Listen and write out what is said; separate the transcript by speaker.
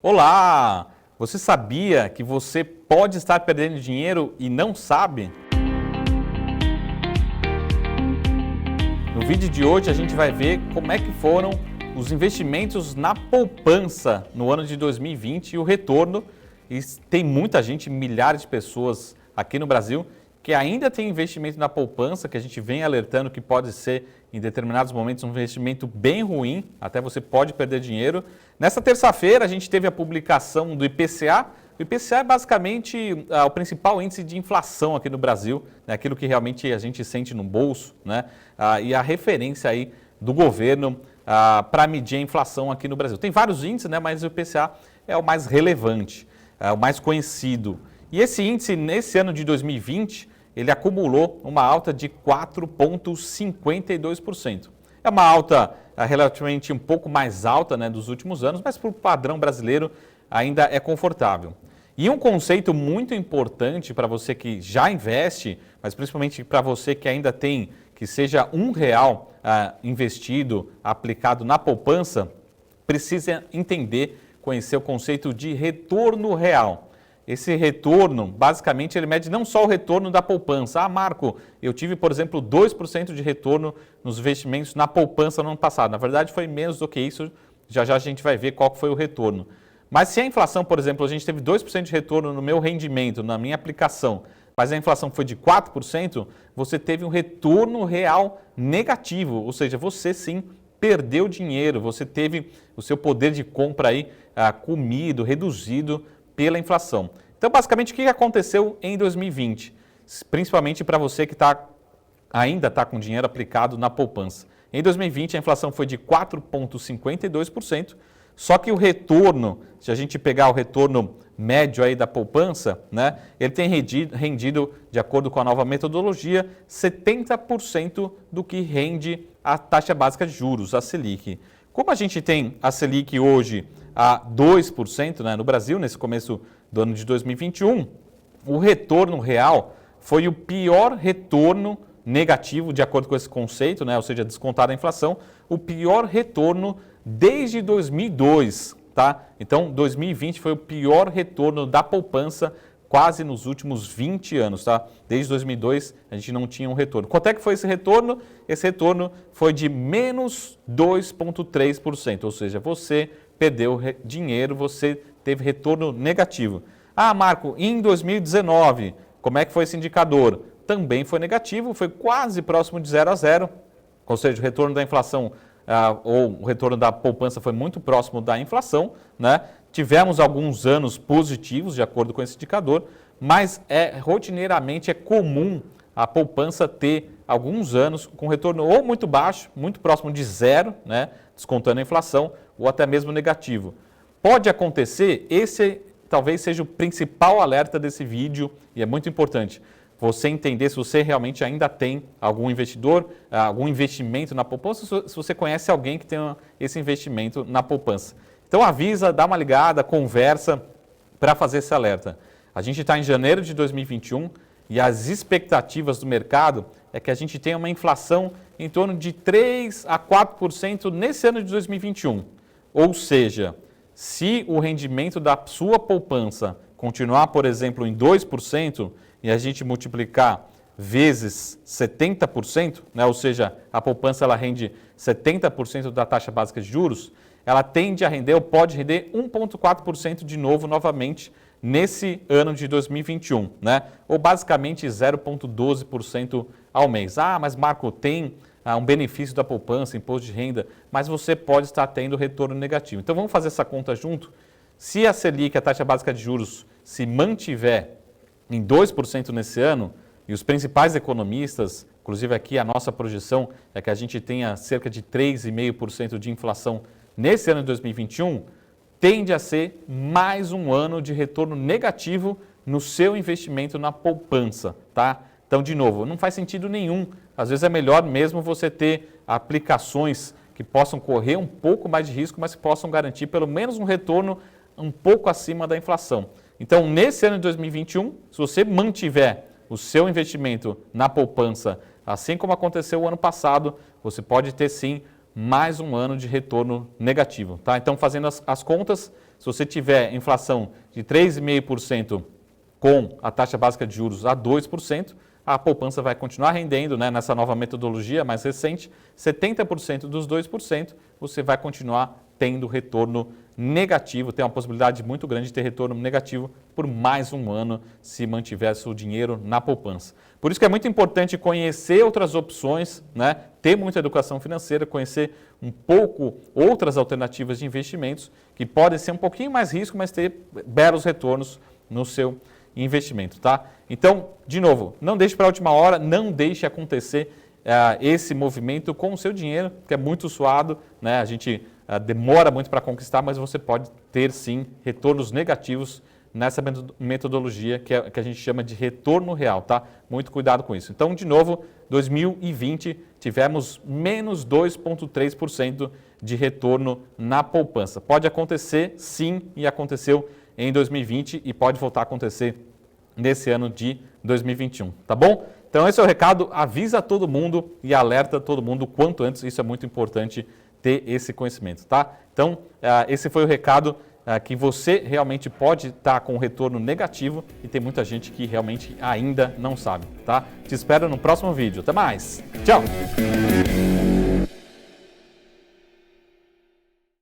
Speaker 1: Olá! Você sabia que você pode estar perdendo dinheiro e não sabe? No vídeo de hoje a gente vai ver como é que foram os investimentos na poupança no ano de 2020 e o retorno. E tem muita gente, milhares de pessoas aqui no Brasil que ainda tem investimento na poupança, que a gente vem alertando que pode ser, em determinados momentos, um investimento bem ruim, até você pode perder dinheiro. Nessa terça-feira, a gente teve a publicação do IPCA. O IPCA é basicamente o principal índice de inflação aqui no Brasil, né, aquilo que realmente a gente sente no bolso, né, e a referência aí do governo para medir a inflação aqui no Brasil. Tem vários índices, né, mas o IPCA é o mais relevante, é o mais conhecido. E esse índice, nesse ano de 2020, ele acumulou uma alta de 4,52%. É uma alta relativamente um pouco mais alta, né, dos últimos anos, mas para o padrão brasileiro ainda é confortável. E um conceito muito importante para você que já investe, mas principalmente para você que ainda tem, que seja R$1 investido, aplicado na poupança, precisa entender, conhecer o conceito de retorno real. Esse retorno, basicamente, ele mede não só o retorno da poupança. Ah, Marco, eu tive, por exemplo, 2% de retorno nos investimentos na poupança no ano passado. Na verdade, foi menos do que isso. Já já a gente vai ver qual foi o retorno. Mas se a inflação, por exemplo, a gente teve 2% de retorno no meu rendimento, na minha aplicação, mas a inflação foi de 4%, você teve um retorno real negativo. Ou seja, você sim perdeu dinheiro, você teve o seu poder de compra aí comido, reduzido pela inflação. Então, basicamente, o que aconteceu em 2020? Principalmente para você que ainda está com dinheiro aplicado na poupança. Em 2020, a inflação foi de 4,52%, só que o retorno, se a gente pegar o retorno médio aí da poupança, né, ele tem rendido, de acordo com a nova metodologia, 70% do que rende a taxa básica de juros, a Selic. Como a gente tem a Selic hoje a 2%, né, no Brasil, nesse começo do ano de 2021, o retorno real foi o pior retorno negativo, de acordo com esse conceito, né, ou seja, descontar a inflação, o pior retorno desde 2002. Tá? Então, 2020 foi o pior retorno da poupança quase nos últimos 20 anos. Tá? Desde 2002 a gente não tinha um retorno. Quanto é que foi esse retorno? Esse retorno foi de menos 2,3%, ou seja, você perdeu dinheiro, você teve retorno negativo. Ah, Marco, em 2019, como é que foi esse indicador? Também foi negativo, foi quase próximo de 0 a 0, ou seja, o retorno da inflação ou o retorno da poupança foi muito próximo da inflação, né? Tivemos alguns anos positivos, de acordo com esse indicador, mas rotineiramente é comum a poupança ter alguns anos com retorno ou muito baixo, muito próximo de zero, né? Descontando a inflação, ou até mesmo negativo. Pode acontecer, esse talvez seja o principal alerta desse vídeo e é muito importante você entender se você realmente ainda tem algum investidor, algum investimento na poupança, se você conhece alguém que tem esse investimento na poupança. Então avisa, dá uma ligada, conversa para fazer esse alerta. A gente está em janeiro de 2021 e as expectativas do mercado é que a gente tenha uma inflação em torno de 3 a 4% nesse ano de 2021. Ou seja, se o rendimento da sua poupança continuar, por exemplo, em 2%, e a gente multiplicar vezes 70%, né, ou seja, a poupança ela rende 70% da taxa básica de juros, ela tende a render ou pode render 1,4% de novo novamente nesse ano de 2021, né? Ou basicamente 0,12% ao mês. Ah, mas Marco, tem um benefício da poupança, imposto de renda, mas você pode estar tendo retorno negativo. Então vamos fazer essa conta junto? Se a Selic, a taxa básica de juros, se mantiver em 2% nesse ano, e os principais economistas, inclusive aqui a nossa projeção é que a gente tenha cerca de 3,5% de inflação nesse ano de 2021, tende a ser mais um ano de retorno negativo no seu investimento na poupança, tá? Então, de novo, não faz sentido nenhum. Às vezes é melhor mesmo você ter aplicações que possam correr um pouco mais de risco, mas que possam garantir pelo menos um retorno um pouco acima da inflação. Então, nesse ano de 2021, se você mantiver o seu investimento na poupança, assim como aconteceu o ano passado, você pode ter sim mais um ano de retorno negativo. Tá? Então, fazendo as contas, Se você tiver inflação de 3,5% com a taxa básica de juros a 2%, a poupança vai continuar rendendo, né, nessa nova metodologia mais recente, 70% dos 2%, você vai continuar tendo retorno negativo, tem uma possibilidade muito grande de ter retorno negativo por mais um ano se mantiver seu dinheiro na poupança. Por isso que é muito importante conhecer outras opções, né, ter muita educação financeira, conhecer um pouco outras alternativas de investimentos que podem ser um pouquinho mais risco, mas ter belos retornos no seu investimento, tá? Então, de novo, não deixe para a última hora, não deixe acontecer esse movimento com o seu dinheiro, que é muito suado, né? A gente demora muito para conquistar, mas você pode ter sim retornos negativos nessa metodologia que a gente chama de retorno real, tá? Muito cuidado com isso. Então, de novo, 2020 tivemos menos 2,3% de retorno na poupança. Pode acontecer sim, e aconteceu em 2020 e pode voltar a acontecer nesse ano de 2021, tá bom? Então esse é o recado, avisa todo mundo e alerta todo mundo o quanto antes, isso é muito importante ter esse conhecimento, tá? Então esse foi o recado que você realmente pode estar com um retorno negativo e tem muita gente que realmente ainda não sabe, tá? Te espero no próximo vídeo, até mais, tchau!